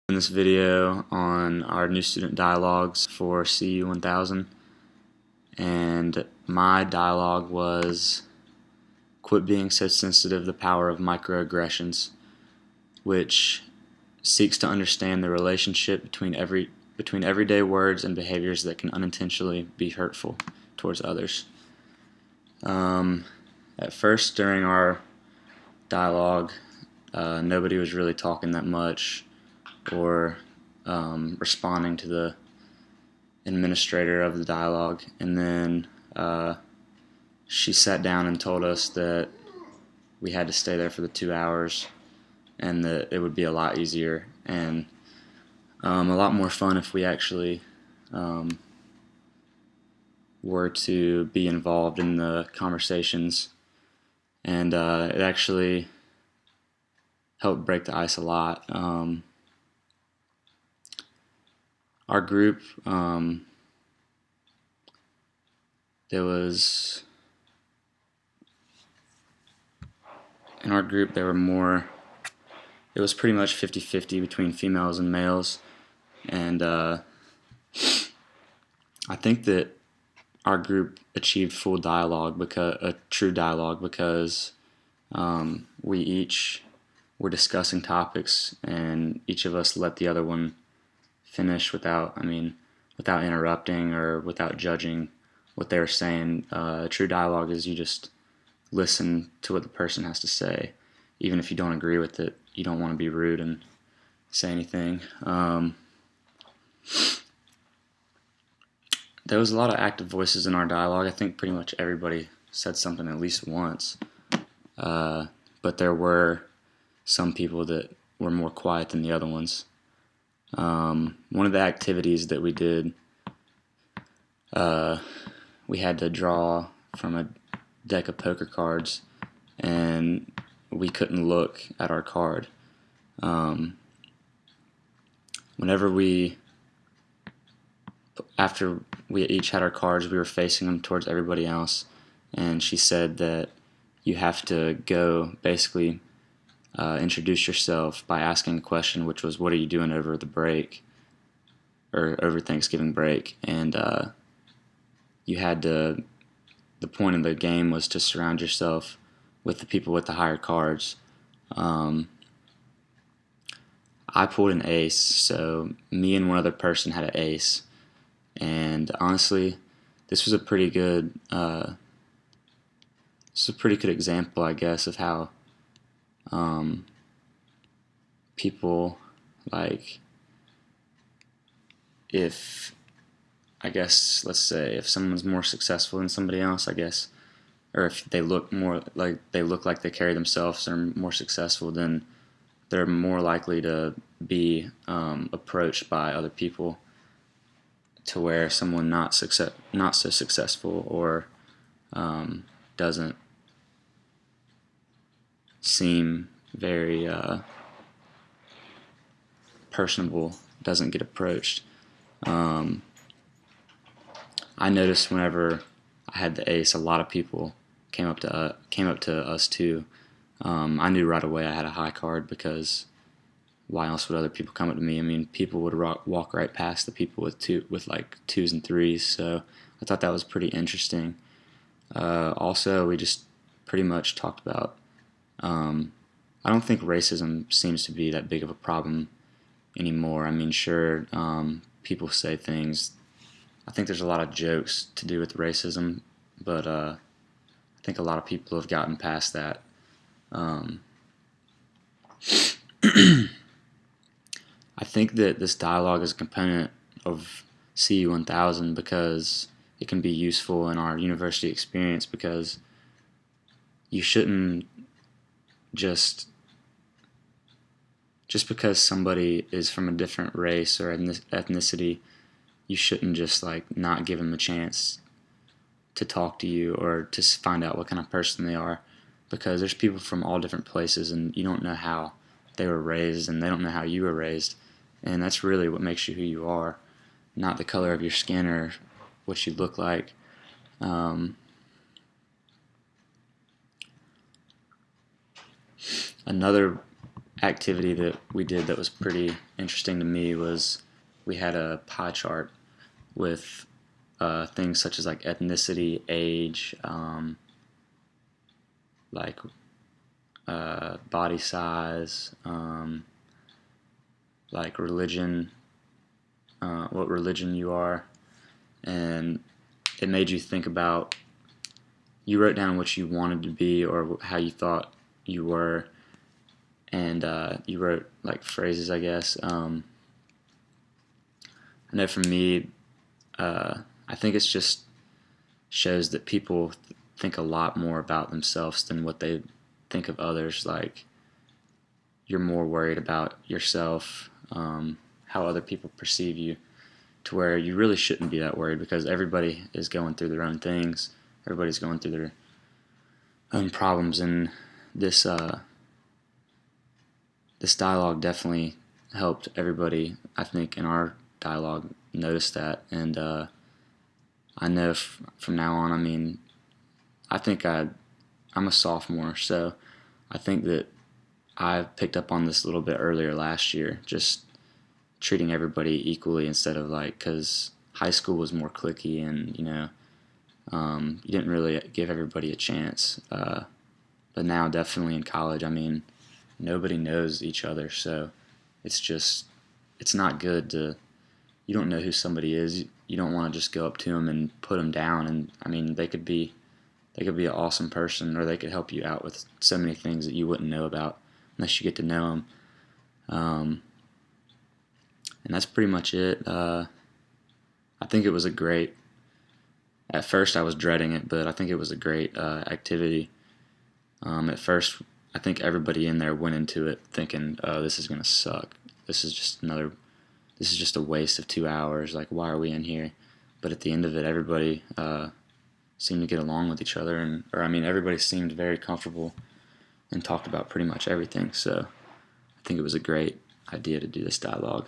In this video on our new student dialogues for CU 1000, and my dialogue was "Quit being so sensitive, the power of microaggressions," which seeks to understand the relationship between everyday words and behaviors that can unintentionally be hurtful towards others. At first, during our dialogue, nobody was really talking that much or responding to the administrator of the dialogue, and then she sat down and told us that we had to stay there for the 2 hours and that it would be a lot easier and a lot more fun if we actually were to be involved in the conversations, and it actually helped break the ice a lot. Our group, there was in our group there were more. It was pretty much 50-50 between females and males, and I think that our group achieved full dialogue, because a true dialogue, because we each were discussing topics, and each of us let the other one finish without interrupting or without judging what they were saying. True dialogue is you just listen to what the person has to say, even if you don't agree with it. You don't want to be rude and say anything. There was a lot of active voices in our dialogue. I think pretty much everybody said something at least once, but there were some people that were more quiet than the other ones. One of the activities that we did, we had to draw from a deck of poker cards, and we couldn't look at our card. After we each had our cards, we were facing them towards everybody else, and she said that you have to go basically introduce yourself by asking a question, which was, "What are you doing over the break?" or over Thanksgiving break? And the point of the game was to surround yourself with the people with the higher cards. I pulled an ace, so me and one other person had an ace, and honestly, this was a pretty good example, I guess, of how people, like, let's say if someone's more successful than somebody else, I guess, or if they look like they carry themselves and are more successful, then they're more likely to be approached by other people, to where someone not so successful or doesn't seem very personable doesn't get approached. I noticed whenever I had the ace, a lot of people came up to us too. I knew right away I had a high card, because why else would other people come up to me? I mean, people would walk right past the people with like twos and threes. So I thought that was pretty interesting. Also, we just pretty much talked about. I don't think racism seems to be that big of a problem anymore. I mean, sure, people say things. I think there's a lot of jokes to do with racism, but I think a lot of people have gotten past that. I think that this dialogue is a component of CU 1000 because it can be useful in our university experience, because you shouldn't just because somebody is from a different race or ethnicity, you shouldn't just not give them a chance to talk to you or to find out what kind of person they are, because there's people from all different places, and you don't know how they were raised, and they don't know how you were raised, and that's really what makes you who you are, not the color of your skin or what you look like. Another activity that we did that was pretty interesting to me was we had a pie chart with things such as like ethnicity, age, like body size, like religion, what religion you are, and it made you think about. You wrote down what you wanted to be or how you thought you were, and you wrote like phrases, I guess. I know for me, I think it's just shows that people think a lot more about themselves than what they think of others. Like you're more worried about yourself, how other people perceive you, to where you really shouldn't be that worried because everybody is going through their own things. Everybody's going through their own problems, and this this dialogue definitely helped everybody. I think in our dialogue notice that, and I know from now on. I mean, I think I'm a sophomore, so I think that I picked up on this a little bit earlier last year, just treating everybody equally instead of like, because high school was more cliquey and you didn't really give everybody a chance. But now definitely in college, I mean, nobody knows each other, so it's not good to, you don't know who somebody is. You don't want to just go up to them and put them down. And I mean, they could be an awesome person, or they could help you out with so many things that you wouldn't know about unless you get to know them. And that's pretty much it. I think it was a great. At first, I was dreading it, but I think it was a great activity. At first, I think everybody in there went into it thinking, "Oh, this is gonna suck. This is just another. This is just a waste of 2 hours. Like, why are we in here?" But at the end of it, everybody seemed to get along with each other, or I mean, everybody seemed very comfortable and talked about pretty much everything. So I think it was a great idea to do this dialogue.